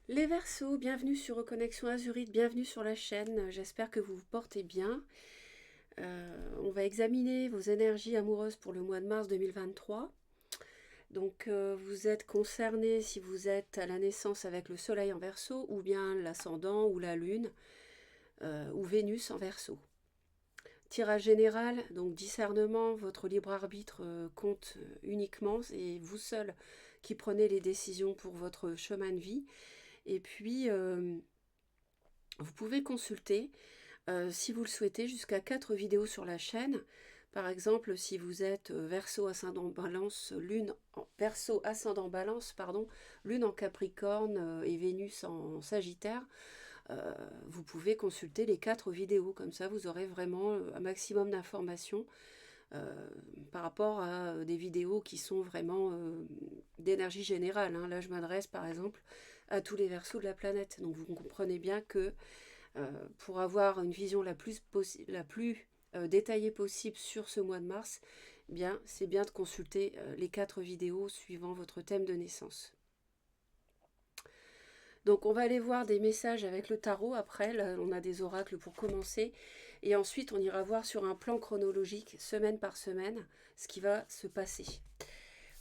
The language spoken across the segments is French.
Les Verseaux, bienvenue sur Reconnexion Azurite, bienvenue sur la chaîne, j'espère que vous vous portez bien. On va examiner vos énergies amoureuses pour le mois de mars 2023. Donc vous êtes concerné si vous êtes à la naissance avec le soleil en Verseau ou bien l'ascendant ou la lune ou Vénus en Verseau. Tirage général, donc discernement, votre libre arbitre compte uniquement, c'est vous seul qui prenez les décisions pour votre chemin de vie. Et puis, vous pouvez consulter, si vous le souhaitez, jusqu'à 4 vidéos sur la chaîne. Par exemple, si vous êtes Verseau ascendant Balance, Verseau ascendant Balance, pardon, Lune en Capricorne et Vénus en Sagittaire, vous pouvez consulter les 4 vidéos. Comme ça, vous aurez vraiment un maximum d'informations par rapport à des vidéos qui sont vraiment d'énergie générale. Hein. Là, je m'adresse par exemple à tous les Verseaux de la planète. Donc, vous comprenez bien que pour avoir une vision la plus détaillée possible sur ce mois de mars, eh bien, c'est bien de consulter les 4 vidéos suivant votre thème de naissance. Donc on va aller voir des messages avec le tarot après, là, on a des oracles pour commencer, et ensuite on ira voir sur un plan chronologique, semaine par semaine, ce qui va se passer.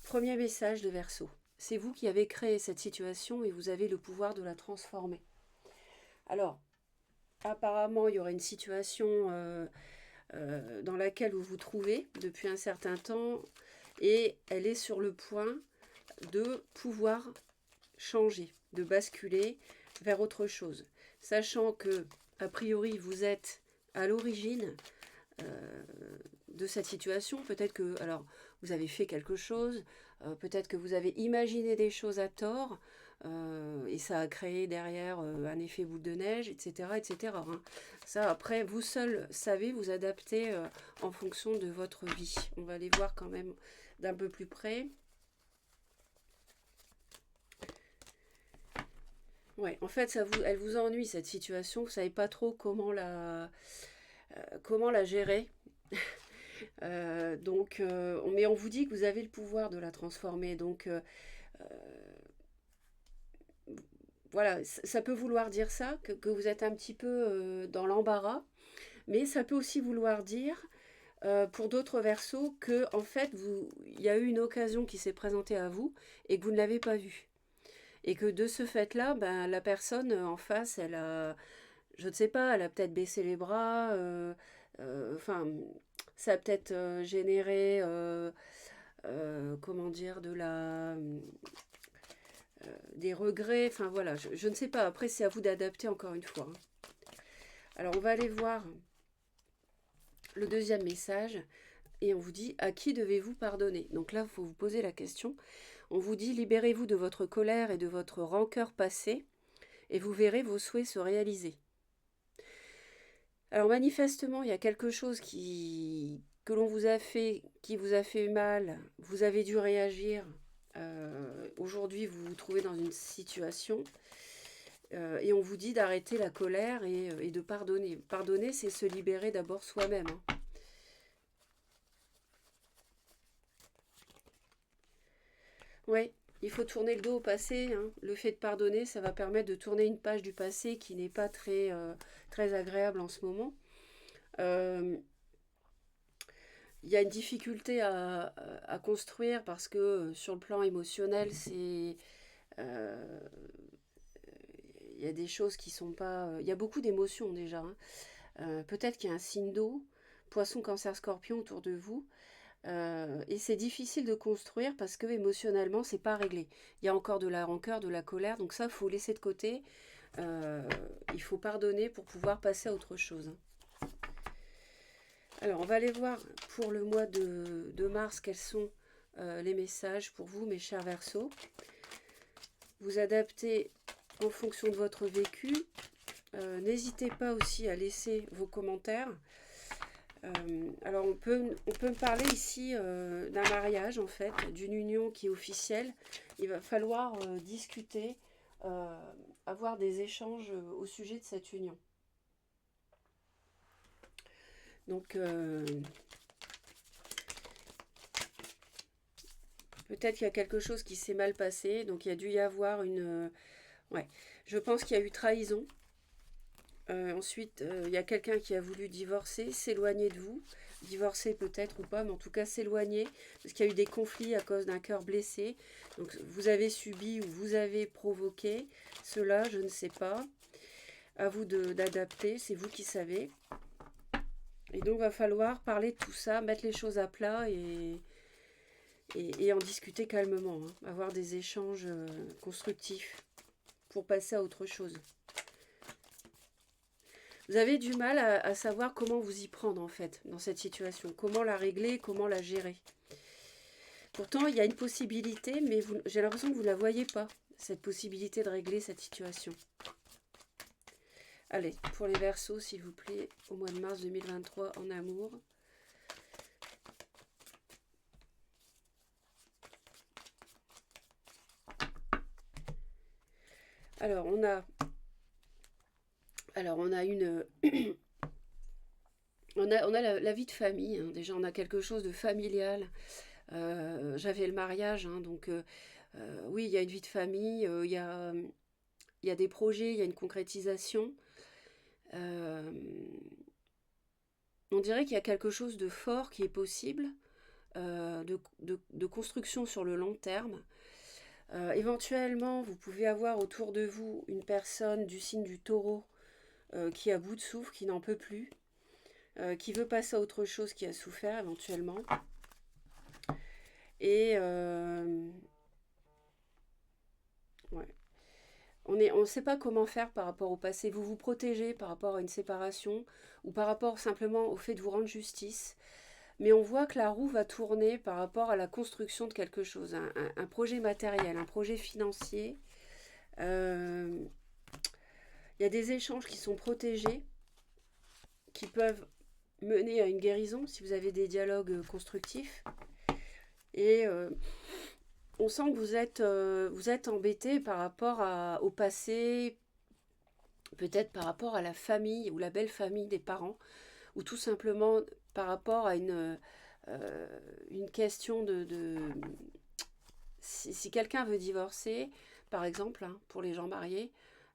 Premier message de Verseau, c'est vous qui avez créé cette situation et vous avez le pouvoir de la transformer. Alors, apparemment il y aurait une situation dans laquelle vous vous trouvez depuis un certain temps, et elle est sur le point de pouvoir changer, de basculer vers autre chose. Sachant que, a priori, vous êtes à l'origine de cette situation. Peut-être que, alors, vous avez fait quelque chose, peut-être que vous avez imaginé des choses à tort, et ça a créé derrière un effet boule de neige, etc. etc. Hein. Ça, après, vous seul savez vous adapter en fonction de votre vie. On va aller voir quand même d'un peu plus près. Ouais, en fait, elle vous ennuie cette situation. Vous savez pas trop comment la gérer. Mais on vous dit que vous avez le pouvoir de la transformer. Donc, voilà, ça peut vouloir dire ça, que vous êtes un petit peu dans l'embarras, mais ça peut aussi vouloir dire, pour d'autres versos, que en fait, il y a eu une occasion qui s'est présentée à vous et que vous ne l'avez pas vue. Et que de ce fait-là, ben, la personne en face, elle a, je ne sais pas, elle a peut-être baissé les bras, enfin, ça a peut-être généré, comment dire, des regrets, enfin voilà, je ne sais pas, après c'est à vous d'adapter encore une fois. Hein. Alors on va aller voir le deuxième message, et on vous dit, à qui devez-vous pardonner? Donc là, il faut vous poser la question. On vous dit, libérez-vous de votre colère et de votre rancœur passée, et vous verrez vos souhaits se réaliser. Alors manifestement, il y a quelque chose que l'on vous a fait, qui vous a fait mal, vous avez dû réagir. Aujourd'hui, vous vous trouvez dans une situation et on vous dit d'arrêter la colère et de pardonner. Pardonner, c'est se libérer d'abord soi-même. Hein. Oui, il faut tourner le dos au passé. Hein. Le fait de pardonner, ça va permettre de tourner une page du passé qui n'est pas très agréable en ce moment. Euh, Il y a une difficulté à construire parce que sur le plan émotionnel, euh, il y a des choses qui sont pas. Il y a beaucoup d'émotions déjà. Hein. Peut-être qu'il y a un signe d'eau, poisson, cancer, scorpion autour de vous. Et c'est difficile de construire parce que émotionnellement, c'est pas réglé. Il y a encore de la rancœur, de la colère, donc ça, il faut laisser de côté. Euh, il faut pardonner pour pouvoir passer à autre chose. Hein. Alors, on va aller voir pour le mois de mars quels sont les messages pour vous, mes chers Verseaux. Vous adaptez en fonction de votre vécu. N'hésitez pas aussi à laisser vos commentaires. Alors, on peut me parler ici d'un mariage, en fait, d'une union qui est officielle. Il va falloir discuter, euh, avoir des échanges au sujet de cette union. Donc, peut-être qu'il y a quelque chose qui s'est mal passé, donc il y a dû y avoir Ouais. Je pense qu'il y a eu trahison. Ensuite, il y a quelqu'un qui a voulu divorcer, s'éloigner de vous. Divorcer peut-être ou pas, mais en tout cas s'éloigner. Parce qu'il y a eu des conflits à cause d'un cœur blessé. Donc vous avez subi ou vous avez provoqué cela, je ne sais pas. À vous d'adapter, c'est vous qui savez. Et donc va falloir parler de tout ça, mettre les choses à plat et en discuter calmement. Hein. Avoir des échanges constructifs pour passer à autre chose. Vous avez du mal à savoir comment vous y prendre en fait dans cette situation, comment la régler, comment la gérer. Pourtant, il y a une possibilité, mais j'ai l'impression que vous ne la voyez pas, cette possibilité de régler cette situation. Allez, pour les Verseaux, s'il vous plaît, au mois de mars 2023 en amour. Alors, on a une... on a la vie de famille, hein. Déjà on a quelque chose de familial. J'avais le mariage, hein, donc oui, il y a une vie de famille, il y a des projets, il y a une concrétisation. Euh, on dirait qu'il y a quelque chose de fort qui est possible, de construction sur le long terme. Éventuellement, vous pouvez avoir autour de vous une personne du signe du taureau qui est à bout de souffle, qui n'en peut plus, qui veut passer à autre chose, qui a souffert éventuellement. Et ouais. On ne sait pas comment faire par rapport au passé. Vous vous protégez par rapport à une séparation ou par rapport simplement au fait de vous rendre justice. Mais on voit que la roue va tourner par rapport à la construction de quelque chose, un projet matériel, un projet financier. Euh, Il y a des échanges qui sont protégés, qui peuvent mener à une guérison si vous avez des dialogues constructifs. Et on sent que vous êtes embêté par rapport au passé, peut-être par rapport à la famille ou la belle famille des parents, ou tout simplement par rapport à une question si quelqu'un veut divorcer, par exemple, hein, pour les gens mariés,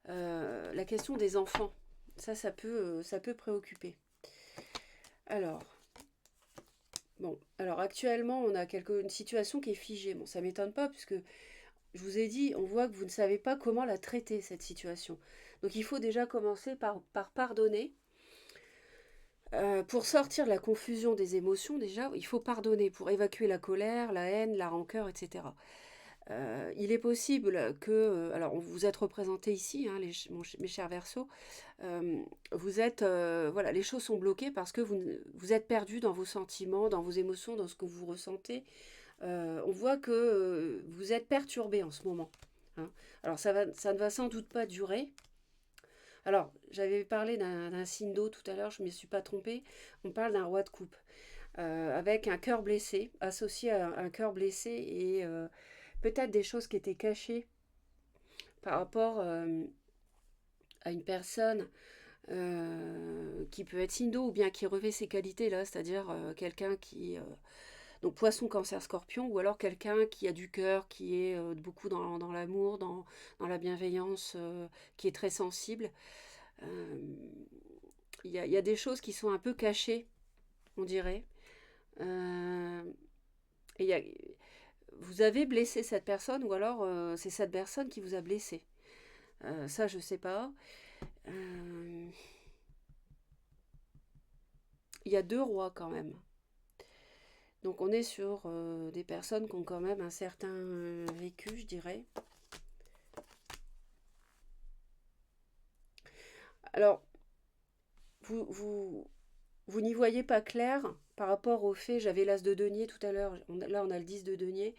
la question des enfants, ça peut préoccuper. Alors, bon, alors actuellement, on a une situation qui est figée. Bon, ça m'étonne pas, puisque je vous ai dit, on voit que vous ne savez pas comment la traiter, cette situation. Donc il faut déjà commencer par pardonner. Pour sortir de la confusion des émotions, déjà, il faut pardonner pour évacuer la colère, la haine, la rancœur, etc. Il est possible que, alors vous êtes représentés ici, hein, mes chers Verseaux, vous êtes, voilà, les choses sont bloquées parce que vous êtes perdu dans vos sentiments, dans vos émotions, dans ce que vous ressentez. On voit que vous êtes perturbé en ce moment. Hein. Alors ça ne va sans doute pas durer. Alors, j'avais parlé d'un signe d'eau tout à l'heure, je ne me suis pas trompée. On parle d'un roi de coupe, avec un cœur blessé, associé à un cœur blessé et peut-être des choses qui étaient cachées par rapport à une personne qui peut être signe d'eau ou bien qui revêt ces qualités-là, c'est-à-dire quelqu'un qui... donc poisson, cancer, scorpion, ou alors quelqu'un qui a du cœur, qui est beaucoup dans l'amour, dans la bienveillance, qui est très sensible. Il y a des choses qui sont un peu cachées, on dirait. Euh, et vous avez blessé cette personne ou alors c'est cette personne qui vous a blessé. Ça, je sais pas. Il y a deux rois quand même. Donc on est sur des personnes qui ont quand même un certain vécu, je dirais. Alors, vous n'y voyez pas clair par rapport au fait, j'avais l'as de denier tout à l'heure, là on a le 10 de denier,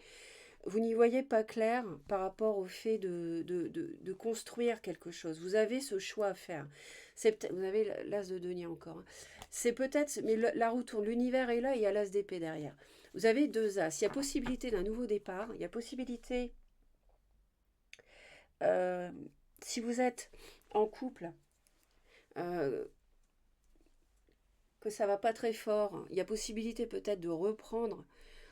vous n'y voyez pas clair par rapport au fait de construire quelque chose. Vous avez ce choix à faire. Vous avez l'as de denier encore. Hein. C'est peut-être, mais la roue tourne, l'univers est là et il y a l'as d'épée derrière. Vous avez deux as. Il y a possibilité d'un nouveau départ. Il y a possibilité, euh, si vous êtes en couple, euh, que ça va pas très fort, il y a possibilité peut-être de reprendre,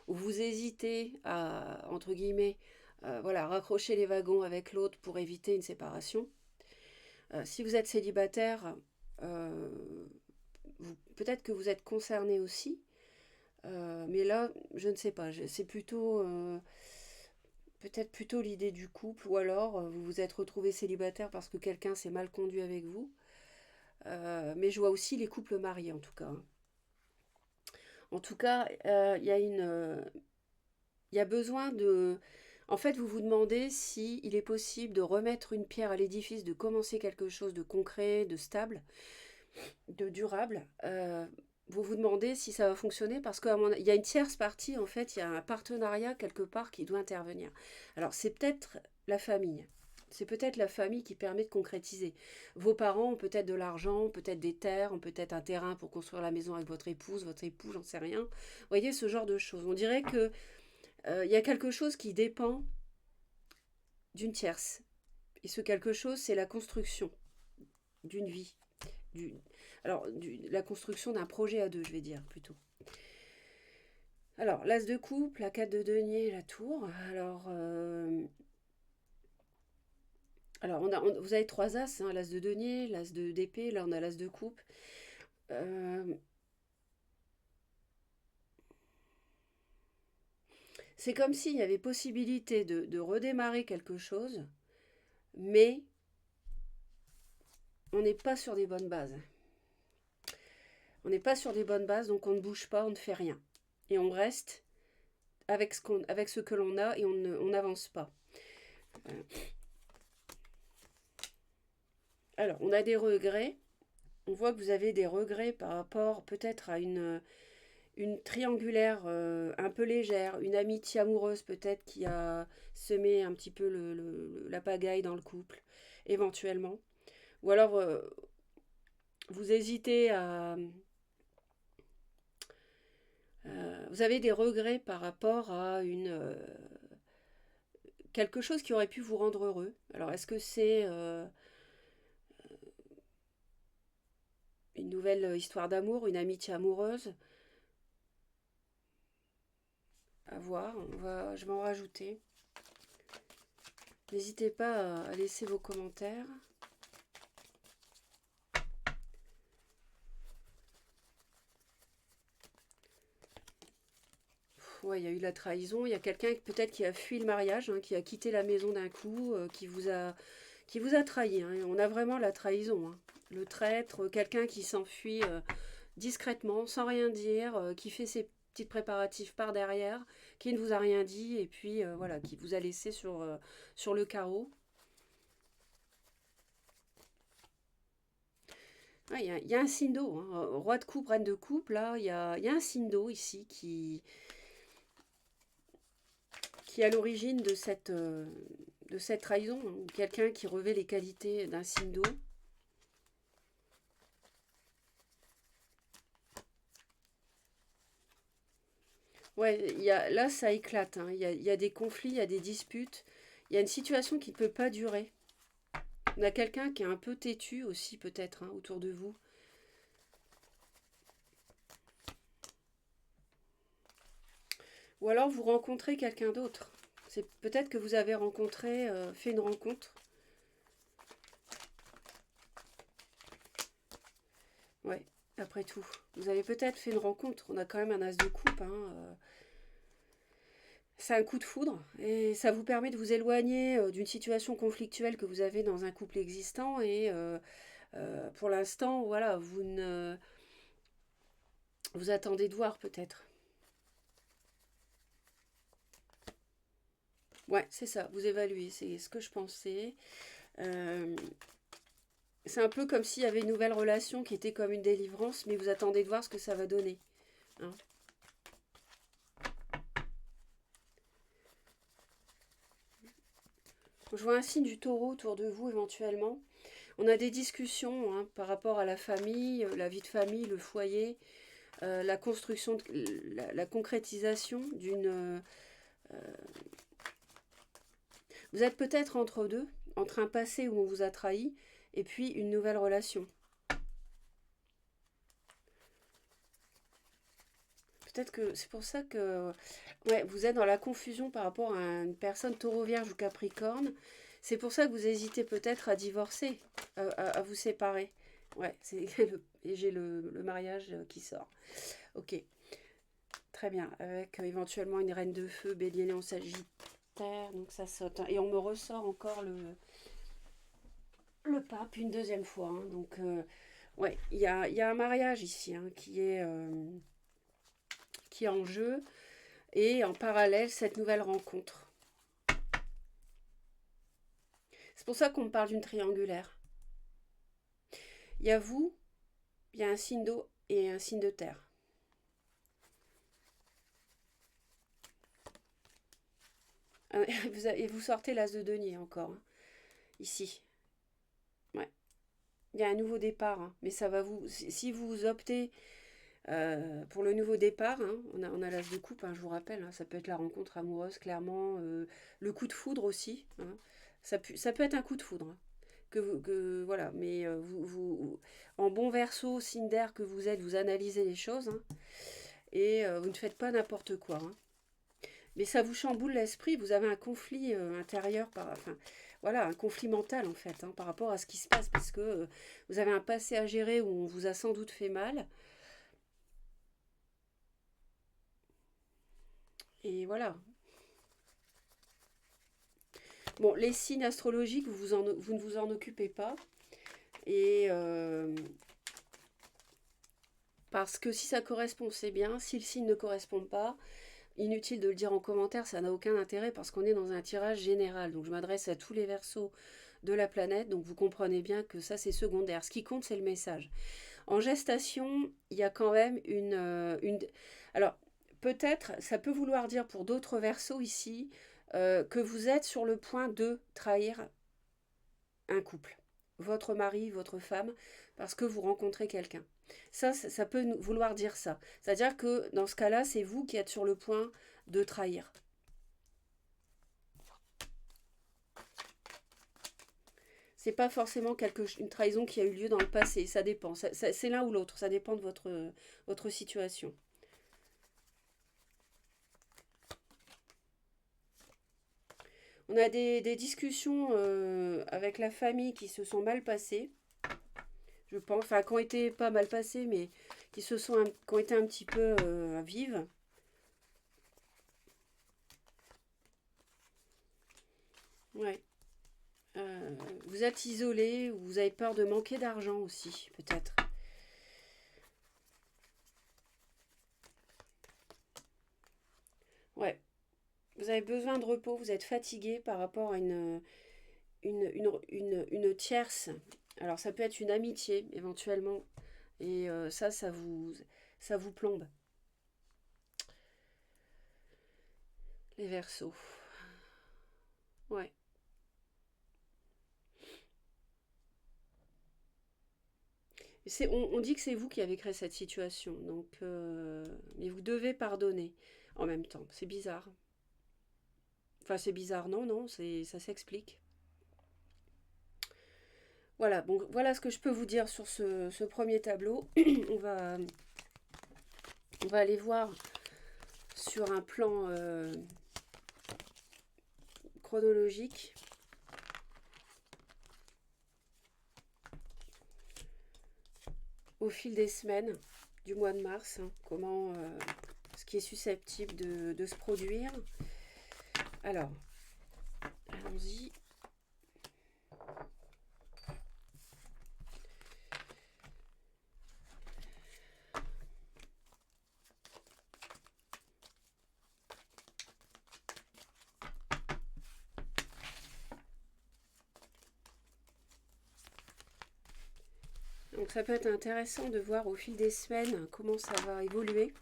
ou vous hésitez à, entre guillemets, Voilà, raccrocher les wagons avec l'autre pour éviter une séparation. Si vous êtes célibataire, euh, peut-être que vous êtes concerné aussi, mais là, je ne sais pas, c'est plutôt peut-être plutôt l'idée du couple, ou alors vous vous êtes retrouvé célibataire parce que quelqu'un s'est mal conduit avec vous. Mais je vois aussi les couples mariés en tout cas, hein. En tout cas, il y a besoin de... En fait, vous vous demandez si il est possible de remettre une pierre à l'édifice, de commencer quelque chose de concret, de stable, de durable. Vous vous demandez si ça va fonctionner parce qu'il y a une tierce partie, en fait, il y a un partenariat quelque part qui doit intervenir. Alors, c'est peut-être la famille. C'est peut-être la famille qui permet de concrétiser. Vos parents ont peut-être de l'argent, peut-être des terres, ont peut-être un terrain pour construire la maison avec votre épouse, votre époux, j'en sais rien. Vous voyez, ce genre de choses. On dirait que il y a quelque chose qui dépend d'une tierce. Et ce quelque chose, c'est la construction d'une vie. Du, la construction d'un projet à deux, je vais dire plutôt. Alors, l'as de coupe, la 4 de denier, la tour. Vous avez trois as, hein, l'as de denier, l'as de d'épée, là on a l'as de coupe. Euh, c'est comme s'il y avait possibilité de redémarrer quelque chose, mais on n'est pas sur des bonnes bases. On n'est pas sur des bonnes bases, donc on ne bouge pas, on ne fait rien. Et on reste avec ce que l'on a et on n'avance pas. Alors, on a des regrets. On voit que vous avez des regrets par rapport peut-être à une triangulaire un peu légère, une amitié amoureuse peut-être qui a semé un petit peu la pagaille dans le couple, éventuellement. Ou alors vous hésitez à... vous avez des regrets par rapport à quelque chose qui aurait pu vous rendre heureux. Alors est-ce que c'est une nouvelle histoire d'amour, une amitié amoureuse? À voir, je vais en rajouter. N'hésitez pas à laisser vos commentaires. Ouais, il y a eu la trahison. Il y a quelqu'un peut-être qui a fui le mariage, hein, qui a quitté la maison d'un coup, qui vous a trahi, hein. On a vraiment la trahison, hein. Le traître, quelqu'un qui s'enfuit discrètement, sans rien dire, qui fait ses petits préparatifs par derrière, qui ne vous a rien dit, et puis voilà, qui vous a laissé sur le carreau. Ouais, y a un signe d'eau, hein. Roi de coupe, reine de coupe, là, il y a un signe d'eau ici qui est à l'origine de cette trahison, hein. Quelqu'un qui revêt les qualités d'un signe d'eau. Ouais, là, ça éclate, hein. Il y a des conflits, il y a des disputes. Il y a une situation qui ne peut pas durer. On a quelqu'un qui est un peu têtu aussi, peut-être, hein, autour de vous. Ou alors vous rencontrez quelqu'un d'autre. C'est peut-être que vous avez rencontré, fait une rencontre. Ouais, après tout. Vous avez peut-être fait une rencontre. On a quand même un as de coupe, hein. C'est un coup de foudre et ça vous permet de vous éloigner d'une situation conflictuelle que vous avez dans un couple existant et pour l'instant, voilà, vous attendez de voir peut-être. Ouais, c'est ça, vous évaluez, c'est ce que je pensais. Euh, c'est un peu comme s'il y avait une nouvelle relation qui était comme une délivrance, mais vous attendez de voir ce que ça va donner, hein. Je vois un signe du taureau autour de vous éventuellement. On a des discussions, hein, par rapport à la famille, la vie de famille, le foyer, la construction, la concrétisation d'une... vous êtes peut-être entre deux, entre un passé où on vous a trahi et puis une nouvelle relation. peut-être que c'est pour ça que ouais, vous êtes dans la confusion par rapport à une personne taureau, vierge ou capricorne. C'est pour ça que vous hésitez peut-être à divorcer, à vous séparer. Ouais, et j'ai le mariage qui sort. Ok, très bien. Avec éventuellement une reine de feu, bélier, lion, sagittaire. Donc ça saute, hein. Et on me ressort encore le pape une deuxième fois, hein. Donc, ouais, il y a un mariage ici, hein, qui est en jeu. Et en parallèle, cette nouvelle rencontre. C'est pour ça qu'on me parle d'une triangulaire. Il y a vous, il y a un signe d'eau et un signe de terre. Et vous sortez l'as de denier encore, hein, ici. Ouais. Il y a un nouveau départ, hein, mais ça va vous... Si vous optez pour le nouveau départ, hein, on a l'as de coupe, hein, je vous rappelle, hein, ça peut être la rencontre amoureuse, clairement, le coup de foudre aussi, hein. Ça peut être un coup de foudre, hein, voilà, mais en bon verso, signe d'air que vous êtes, vous analysez les choses, hein, et vous ne faites pas n'importe quoi, hein. Mais ça vous chamboule l'esprit, vous avez un conflit intérieur, enfin, voilà, un conflit mental en fait, hein, par rapport à ce qui se passe, parce que vous avez un passé à gérer où on vous a sans doute fait mal. Et voilà. Bon, les signes astrologiques, vous ne vous en occupez pas. Et parce que si ça correspond, c'est bien. Si le signe ne correspond pas, inutile de le dire en commentaire, ça n'a aucun intérêt parce qu'on est dans un tirage général. Donc je m'adresse à tous les versos de la planète. Donc vous comprenez bien que ça, c'est secondaire. Ce qui compte, c'est le message. En gestation, il y a quand même Alors, peut-être, ça peut vouloir dire pour d'autres versos ici, que vous êtes sur le point de trahir un couple, votre mari, votre femme, parce que vous rencontrez quelqu'un. Ça peut vouloir dire ça. C'est-à-dire que dans ce cas-là, c'est vous qui êtes sur le point de trahir. C'est pas forcément une trahison qui a eu lieu dans le passé, ça dépend. C'est l'un ou l'autre, ça dépend de votre situation. On a des discussions avec la famille qui se sont mal passées, je pense, enfin qui ont été pas mal passées, mais qui ont été un petit peu vives. Ouais. Vous êtes isolé ou vous avez peur de manquer d'argent aussi, peut-être. Ouais. Vous avez besoin de repos, vous êtes fatigué par rapport à une tierce. Alors ça peut être une amitié éventuellement. Et ça vous plombe. Les Verseaux. Ouais. On dit que c'est vous qui avez créé cette situation. Donc, mais vous devez pardonner en même temps. C'est bizarre. Enfin, c'est bizarre. Non, non, ça s'explique. Voilà, bon, voilà ce que je peux vous dire sur ce premier tableau. on, va, on va aller voir sur un plan chronologique. Au fil des semaines du mois de mars, hein, ce qui est susceptible de se produire. Alors, allons-y. Donc ça peut être intéressant de voir au fil des semaines comment ça va évoluer.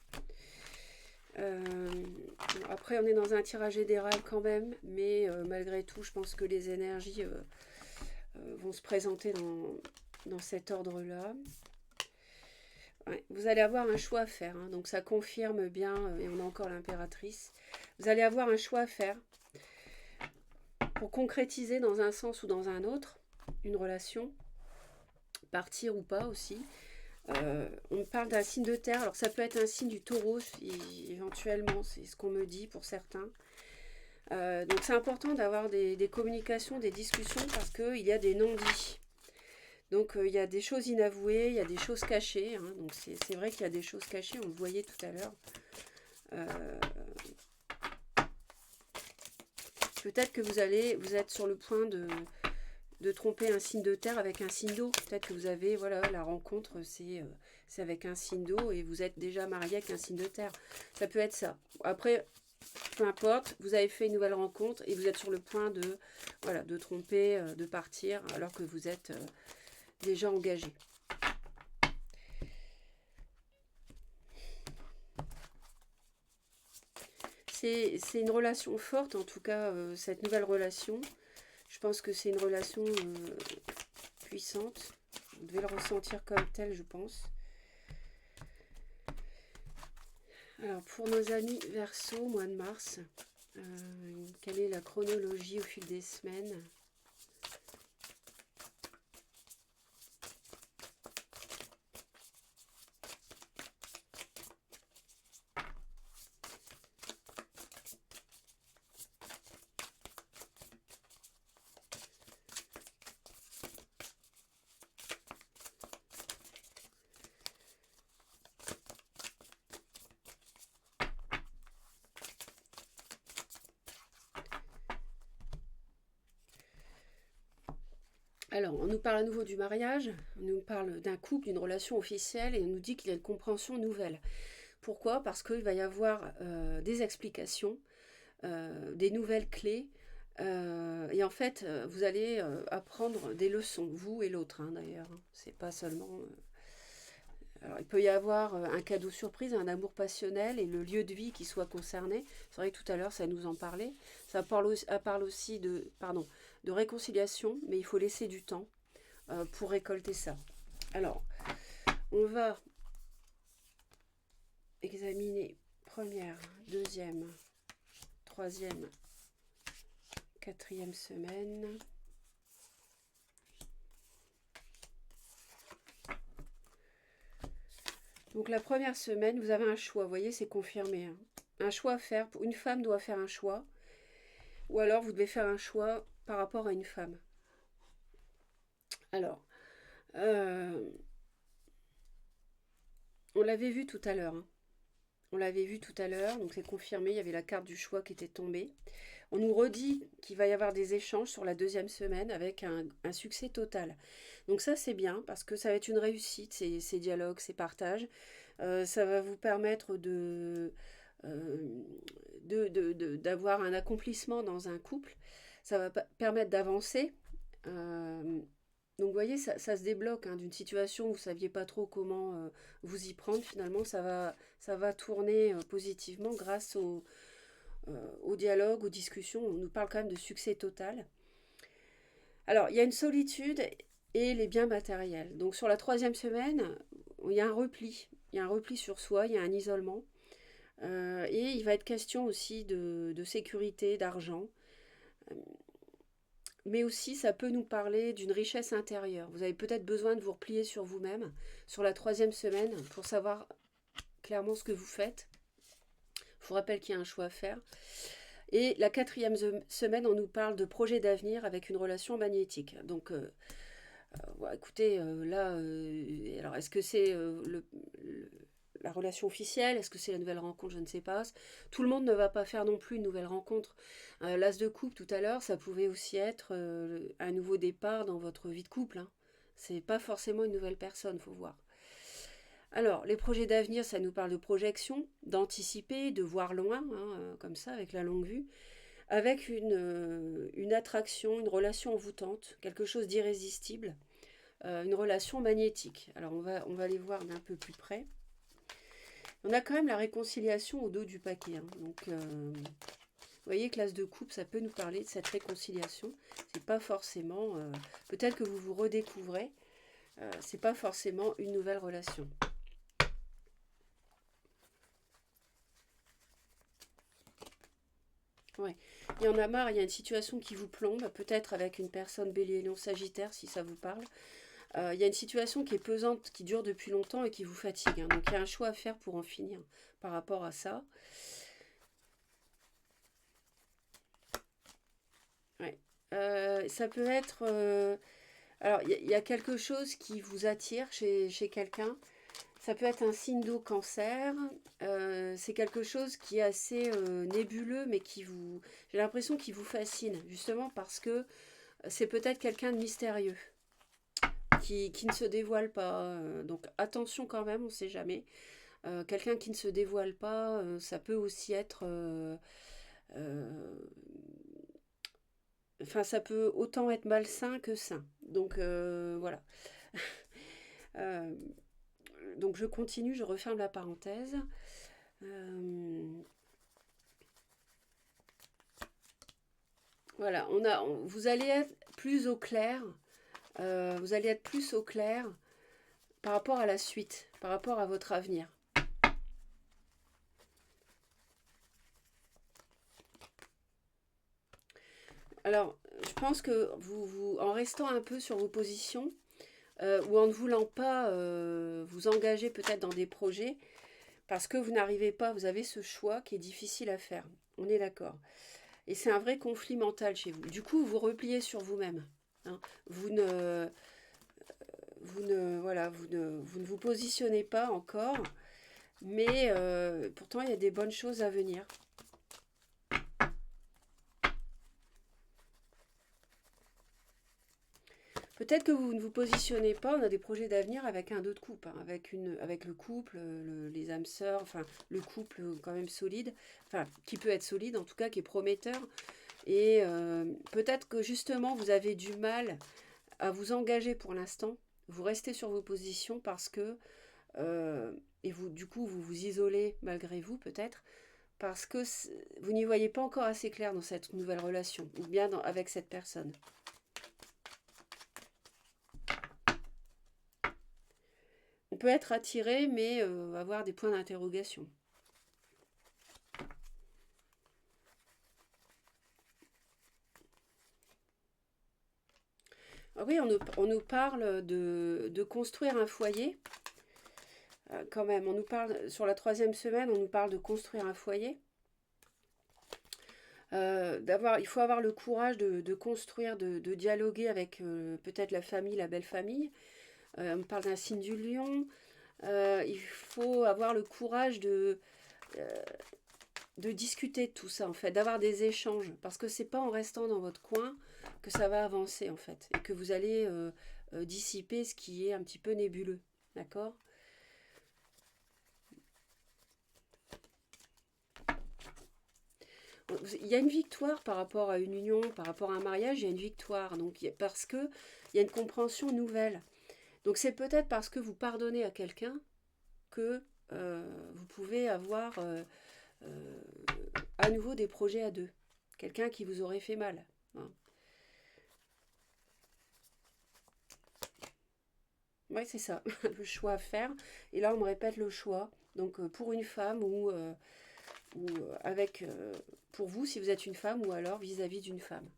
Après, on est dans un tirage général quand même, mais malgré tout, je pense que les énergies vont se présenter dans cet ordre-là. Ouais, vous allez avoir un choix à faire, hein, donc ça confirme bien, et on a encore l'impératrice. Vous allez avoir un choix à faire pour concrétiser dans un sens ou dans un autre une relation, partir ou pas aussi. On me parle d'un signe de terre. Alors ça peut être un signe du taureau, éventuellement, c'est ce qu'on me dit pour certains. Donc c'est important d'avoir des communications, des discussions, parce qu'il y a des non-dits. Donc il y a des choses inavouées, il y a des choses cachées. Hein. Donc c'est vrai qu'il y a des choses cachées, on le voyait tout à l'heure. Peut-être que vous êtes sur le point de tromper un signe de terre avec un signe d'eau. Peut-être que vous avez, voilà, la rencontre, c'est avec un signe d'eau et vous êtes déjà marié avec un signe de terre. Ça peut être ça. Après, peu importe, vous avez fait une nouvelle rencontre et vous êtes sur le point de, voilà, de tromper, de partir, alors que vous êtes déjà engagé. C'est une relation forte, en tout cas, cette nouvelle relation. Je pense que c'est une relation puissante. Vous devez le ressentir comme tel, je pense. Alors, pour nos amis Verseau, mois de mars, quelle est la chronologie au fil des semaines ? Alors, on nous parle à nouveau du mariage, on nous parle d'un couple, d'une relation officielle, et on nous dit qu'il y a une compréhension nouvelle. Pourquoi ? Parce qu'il va y avoir des explications, des nouvelles clés, et en fait, vous allez apprendre des leçons, vous et l'autre, hein, d'ailleurs. C'est pas seulement... Alors, il peut y avoir un cadeau surprise, un amour passionnel et le lieu de vie qui soit concerné. C'est vrai que tout à l'heure, ça nous en parlait. Ça parle aussi de réconciliation, mais il faut laisser du temps pour récolter ça. Alors, on va examiner première, deuxième, troisième, quatrième semaine. Donc la première semaine, vous avez un choix, vous voyez, c'est confirmé. Hein. Un choix à faire, une femme doit faire un choix, ou alors vous devez faire un choix par rapport à une femme. Alors, on l'avait vu tout à l'heure. Hein. On l'avait vu tout à l'heure, donc c'est confirmé, il y avait la carte du choix qui était tombée. On nous redit qu'il va y avoir des échanges sur la deuxième semaine avec un succès total. Donc ça c'est bien parce que ça va être une réussite, ces dialogues, ces partages. Ça va vous permettre d'avoir un accomplissement dans un couple. Ça va permettre d'avancer. Donc vous voyez, ça se débloque hein, d'une situation où vous ne saviez pas trop comment vous y prendre. Finalement, ça va tourner positivement grâce au dialogue, aux discussions. On nous parle quand même de succès total. Alors, il y a une solitude et les biens matériels. Donc sur la troisième semaine, il y a un repli. Il y a un repli sur soi, il y a un isolement. Et il va être question aussi de sécurité, d'argent. Mais aussi, ça peut nous parler d'une richesse intérieure. Vous avez peut-être besoin de vous replier sur vous-même sur la troisième semaine pour savoir clairement ce que vous faites. Je vous rappelle qu'il y a un choix à faire. Et la quatrième semaine, on nous parle de projet d'avenir avec une relation magnétique. Donc, écoutez, là, alors est-ce que c'est la relation officielle? Est-ce que c'est la nouvelle rencontre? Je ne sais pas. Tout le monde ne va pas faire non plus une nouvelle rencontre. L'as de coupe tout à l'heure, ça pouvait aussi être un nouveau départ dans votre vie de couple. Hein. C'est pas forcément une nouvelle personne, faut voir. Alors, les projets d'avenir, ça nous parle de projection, d'anticiper, de voir loin, hein, comme ça, avec la longue vue, avec une attraction, une relation envoûtante, quelque chose d'irrésistible, une relation magnétique. Alors, on va les voir d'un peu plus près. On a quand même la réconciliation au dos du paquet. Hein. Donc, vous voyez que l'as de coupe, ça peut nous parler de cette réconciliation. C'est pas forcément... peut-être que vous vous redécouvrez. C'est pas forcément une nouvelle relation. Ouais. Il y en a marre, il y a une situation qui vous plombe, peut-être avec une personne bélier, lion, sagittaire, si ça vous parle. Il y a une situation qui est pesante, qui dure depuis longtemps et qui vous fatigue, hein. Donc il y a un choix à faire pour en finir par rapport à ça. Ouais. Ça peut être... alors, il y a quelque chose qui vous attire chez quelqu'un. Ça peut être un signe d'eau cancer. C'est quelque chose qui est assez nébuleux, mais qui vous... J'ai l'impression qu'il vous fascine, justement parce que c'est peut-être quelqu'un de mystérieux, qui ne se dévoile pas. Donc attention quand même, on ne sait jamais. Quelqu'un qui ne se dévoile pas, ça peut aussi être... euh, enfin, ça peut autant être malsain que sain. Donc voilà. Euh, donc je continue, je referme la parenthèse. Euh, voilà, vous allez être plus au clair. Vous allez être plus au clair par rapport à la suite, par rapport à votre avenir. Alors, je pense que en restant un peu sur vos positions, ou en ne voulant pas vous engager peut-être dans des projets, parce que vous n'arrivez pas, vous avez ce choix qui est difficile à faire. On est d'accord. Et c'est un vrai conflit mental chez vous. Du coup, vous repliez sur vous-même, hein. Vous ne, voilà, vous ne vous positionnez pas encore, mais pourtant il y a des bonnes choses à venir. Peut-être que vous ne vous positionnez pas, on a des projets d'avenir avec un 2 de coupe, hein, avec le couple, les âmes sœurs, enfin le couple quand même solide, enfin qui peut être solide en tout cas, qui est prometteur. Et peut-être que justement vous avez du mal à vous engager pour l'instant, vous restez sur vos positions parce que, euh, et vous du coup vous vous isolez malgré vous peut-être, parce que vous n'y voyez pas encore assez clair dans cette nouvelle relation, ou bien avec cette personne. On peut être attiré, mais avoir des points d'interrogation. Ah oui, on nous parle de construire un foyer. Quand même, on nous parle, sur la 3e semaine, on nous parle de construire un foyer. Il faut avoir le courage de construire, de dialoguer avec peut-être la famille, la belle famille. On parle d'un signe du lion. Il faut avoir le courage euh, de discuter de tout ça, en fait, d'avoir des échanges. Parce que c'est pas en restant dans votre coin que ça va avancer, en fait. Et que vous allez dissiper ce qui est un petit peu nébuleux. D'accord? Il y a une victoire par rapport à une union, par rapport à un mariage, il y a une victoire. Donc, parce que il y a une compréhension nouvelle. Donc, c'est peut-être parce que vous pardonnez à quelqu'un que vous pouvez avoir euh, à nouveau des projets à deux. Quelqu'un qui vous aurait fait mal, hein. Oui, c'est ça, le choix à faire. Et là, on me répète le choix. Donc, pour une femme ou avec, pour vous, si vous êtes une femme, ou alors vis-à-vis d'une femme.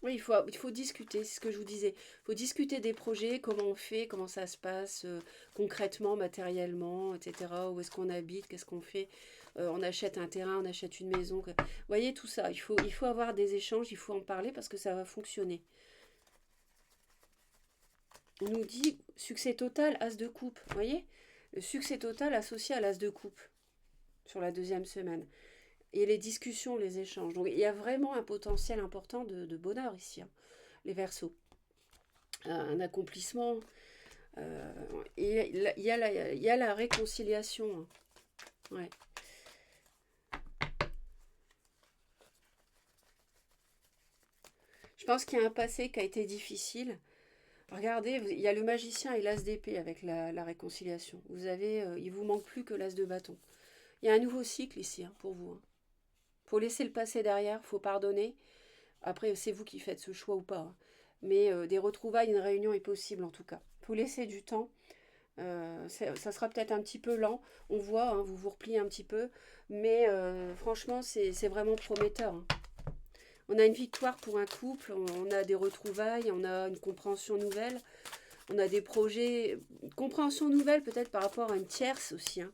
Oui, il faut discuter, c'est ce que je vous disais. Il faut discuter des projets, comment on fait, comment ça se passe concrètement, matériellement, etc. Où est-ce qu'on habite, qu'est-ce qu'on fait. On achète un terrain, on achète une maison. Vous voyez, tout ça, il faut avoir des échanges, il faut en parler parce que ça va fonctionner. On nous dit succès total, as de coupe. Vous voyez, le succès total associé à l'as de coupe sur la 2e semaine. Et les discussions, les échanges. Donc il y a vraiment un potentiel important de bonheur ici, hein, les Verseaux. Un accomplissement. euh, et il y a la réconciliation, hein. Ouais. Je pense qu'il y a un passé qui a été difficile. Regardez, il y a le magicien et l'as d'épée avec la réconciliation. Vous avez, il vous manque plus que l'as de bâton. Il y a un nouveau cycle ici, hein, pour vous, hein. Faut laisser le passé derrière, faut pardonner. Après, c'est vous qui faites ce choix ou pas, hein. Mais des retrouvailles, une réunion est possible en tout cas. Faut laisser du temps. Ça sera peut-être un petit peu lent, on voit, hein, vous vous repliez un petit peu, mais franchement, c'est vraiment prometteur, hein. On a une victoire pour un couple, on a des retrouvailles, on a une compréhension nouvelle, on a des projets, une compréhension nouvelle peut-être par rapport à une tierce aussi, hein.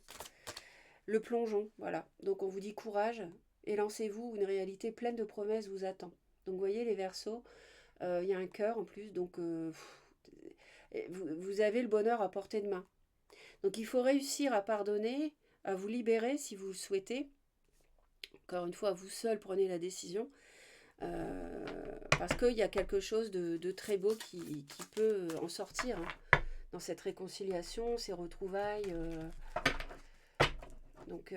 Le plongeon, voilà. Donc on vous dit courage et lancez-vous, une réalité pleine de promesses vous attend. Donc vous voyez les Verseaux, il y a un cœur en plus, donc vous avez le bonheur à portée de main. Donc il faut réussir à pardonner, à vous libérer si vous le souhaitez. Encore une fois, vous seul prenez la décision. Parce qu'il y a quelque chose de très beau qui peut en sortir, hein, dans cette réconciliation, ces retrouvailles. Donc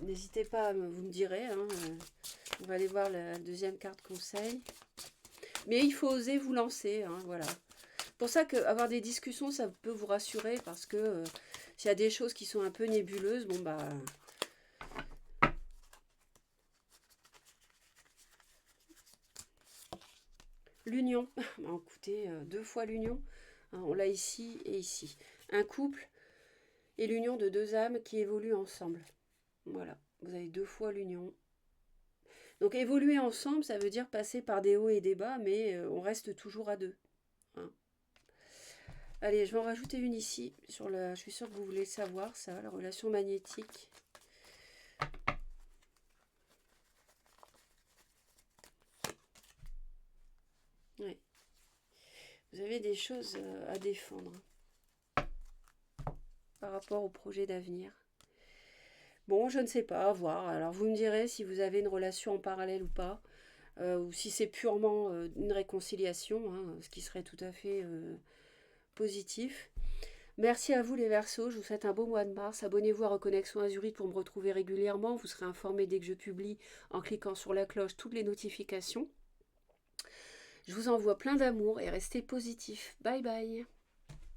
n'hésitez pas, vous me direz, hein, on va aller voir la deuxième carte conseil. Mais il faut oser vous lancer, hein, voilà. C'est pour ça qu'avoir des discussions, ça peut vous rassurer, parce que s'il y a des choses qui sont un peu nébuleuses, bon bah... L'union, écoutez, 2 fois l'union, hein, on l'a ici et ici. Un couple et l'union de 2 âmes qui évoluent ensemble. Voilà, vous avez 2 fois l'union. Donc évoluer ensemble, ça veut dire passer par des hauts et des bas, mais on reste toujours à 2, hein. Allez, je vais en rajouter une ici. Je suis sûre que vous voulez savoir ça, la relation magnétique. Ouais. Vous avez des choses à défendre par rapport au projet d'avenir. Bon, je ne sais pas, à voir. Alors vous me direz si vous avez une relation en parallèle ou pas, ou si c'est purement une réconciliation, hein, ce qui serait tout à fait positif. Merci à vous les Verseaux, je vous souhaite un beau mois de mars. Abonnez-vous à Reconnexion Azurite pour me retrouver régulièrement. Vous serez informé dès que je publie en cliquant sur la cloche toutes les notifications. Je vous envoie plein d'amour et restez positifs. Bye bye.